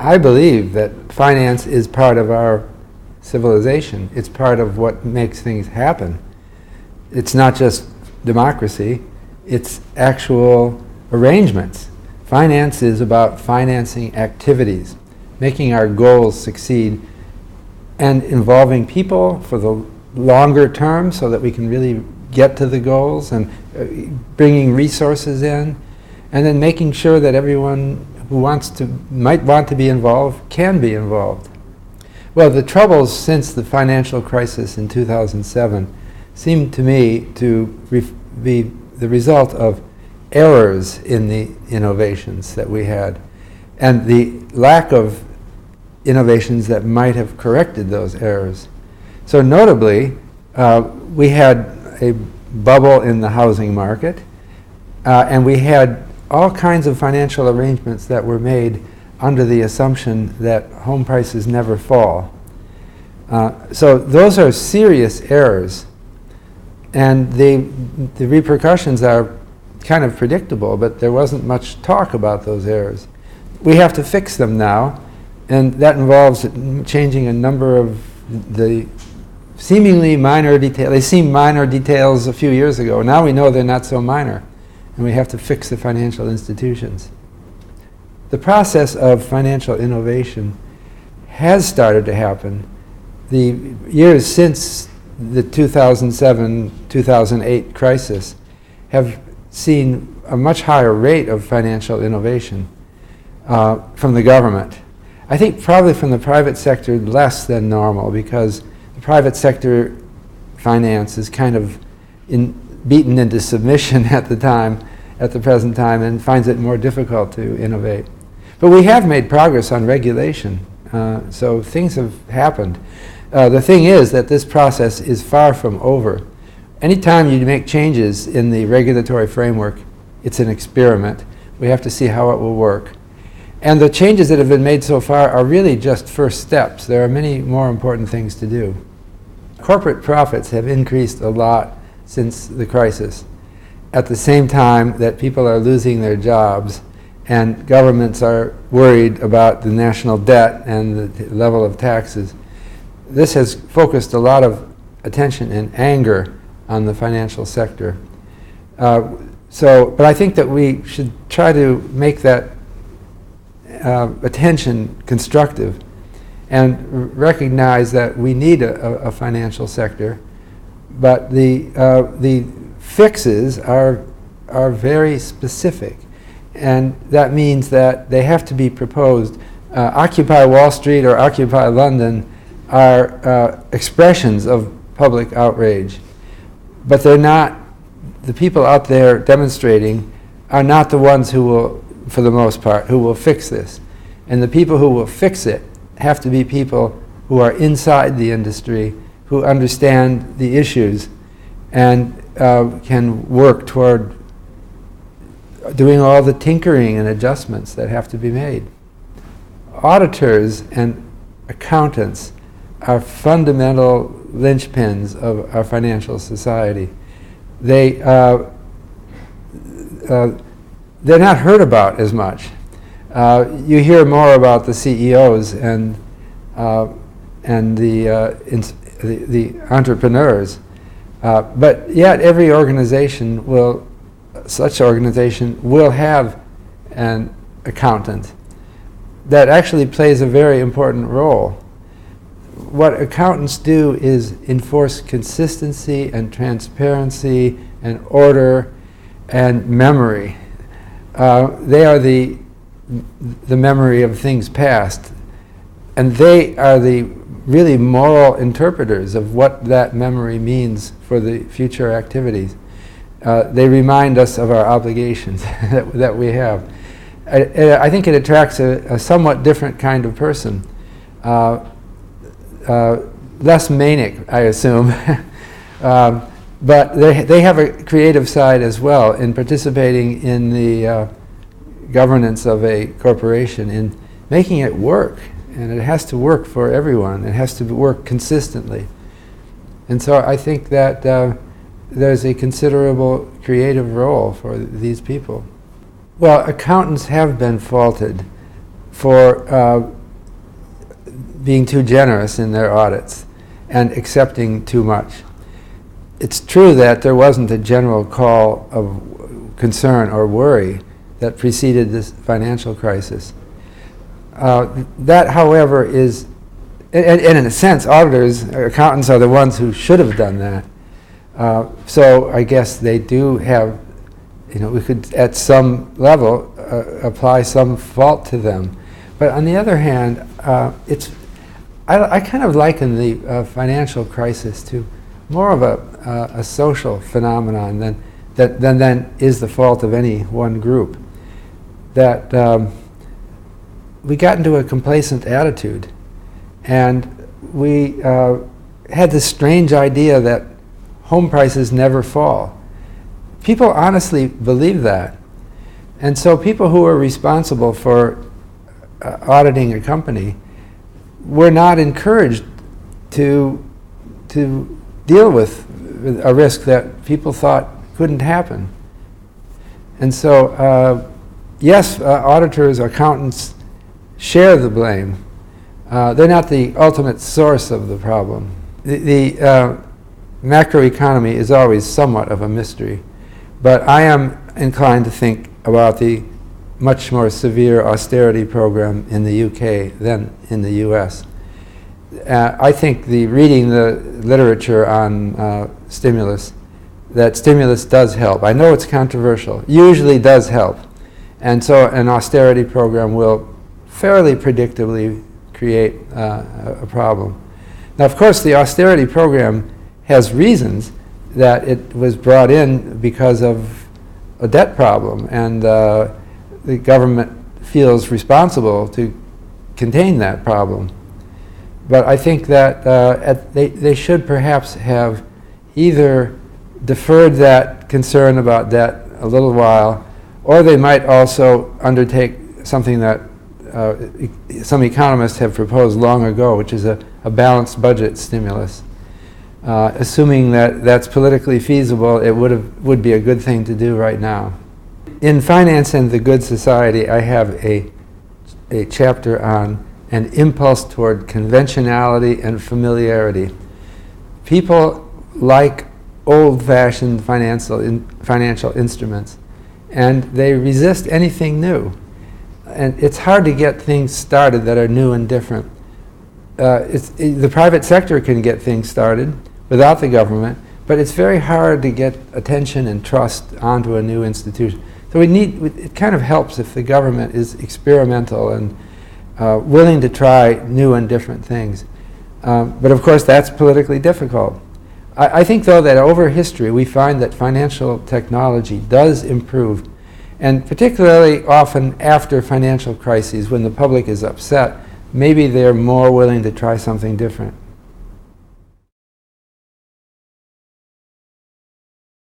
I believe that finance is part of our civilization. It's part of what makes things happen. It's not just democracy, it's actual arrangements. Finance is about financing activities, making our goals succeed, and involving people for the longer term so that we can really get to the goals, and bringing resources in, and then making sure that everyone who might want to be involved can be involved. Well, the troubles since the financial crisis in 2007 seem to me to be the result of errors in the innovations that we had, and the lack of innovations that might have corrected those errors. So notably, we had a bubble in the housing market, and we had all kinds of financial arrangements that were made under the assumption that home prices never fall. So those are serious errors, and the repercussions are kind of predictable, but there wasn't much talk about those errors. We have to fix them now, and that involves changing a number of the seemingly minor details. They seemed minor details a few years ago. Now we know they're not so minor, and we have to fix the financial institutions. The process of financial innovation has started to happen. The years since the 2007-2008 crisis have seen a much higher rate of financial innovation from the government. I think probably from the private sector less than normal, because the private sector finance is kind of beaten into submission at the present time, and finds it more difficult to innovate. But we have made progress on regulation, so things have happened. The thing is that this process is far from over. Anytime you make changes in the regulatory framework, it's an experiment. We have to see how it will work. And the changes that have been made so far are really just first steps. There are many more important things to do. Corporate profits have increased a lot since the crisis, at the same time that people are losing their jobs and governments are worried about the national debt and the level of taxes. This has focused a lot of attention and anger on the financial sector. But I think that we should try to make that attention constructive and recognize that we need a financial sector, but the fixes are very specific, and that means that they have to be proposed. Occupy Wall Street or Occupy London are expressions of public outrage, but they're not, the people out there demonstrating are not the ones who will, for the most part, who will fix this. And the people who will fix it have to be people who are inside the industry, who understand the issues, and can work toward doing all the tinkering and adjustments that have to be made. Auditors and accountants are fundamental linchpins of our financial society. They're not heard about as much. You hear more about the CEOs and the entrepreneurs, but yet every such organization will have an accountant that actually plays a very important role. What accountants do is enforce consistency and transparency and order and memory. They are the memory of things past, and they are the really moral interpreters of what that memory means for the future activities. They remind us of our obligations that we have. I think it attracts a somewhat different kind of person, less manic, I assume, but they have a creative side as well in participating in the governance of a corporation, in making it work. And it has to work for everyone. It has to work consistently. And so I think that there's a considerable creative role for these people. Well, accountants have been faulted for being too generous in their audits and accepting too much. It's true that there wasn't a general call of concern or worry that preceded this financial crisis. That, however, is, and in a sense, auditors, accountants are the ones who should have done that. So I guess they do have, we could at some level apply some fault to them. But on the other hand, I kind of liken the financial crisis to more of a social phenomenon than is the fault of any one group. That we got into a complacent attitude, and we had this strange idea that home prices never fall. People honestly believe that. And so people who are responsible for auditing a company were not encouraged to deal with a risk that people thought couldn't happen. And so, yes, auditors, accountants share the blame. They're not the ultimate source of the problem. The macroeconomy is always somewhat of a mystery, but I am inclined to think about the much more severe austerity program in the UK than in the US. I think reading the literature on stimulus, that stimulus does help. I know it's controversial, usually does help. And so an austerity program will fairly predictably create a problem. Now, of course, the austerity program has reasons that it was brought in because of a debt problem, and the government feels responsible to contain that problem. But I think that they should perhaps have either deferred that concern about debt a little while, or they might also undertake something that some economists have proposed long ago, which is a balanced budget stimulus. Assuming that that's politically feasible, it would be a good thing to do right now. In Finance and the Good Society, I have a chapter on an impulse toward conventionality and familiarity. People like old-fashioned financial instruments, and they resist anything new. And it's hard to get things started that are new and different. The private sector can get things started without the government, but it's very hard to get attention and trust onto a new institution. So it kind of helps if the government is experimental and willing to try new and different things. But of course, that's politically difficult. I think, though, that over history, we find that financial technology does improve, and particularly often after financial crises, when the public is upset, maybe they're more willing to try something different.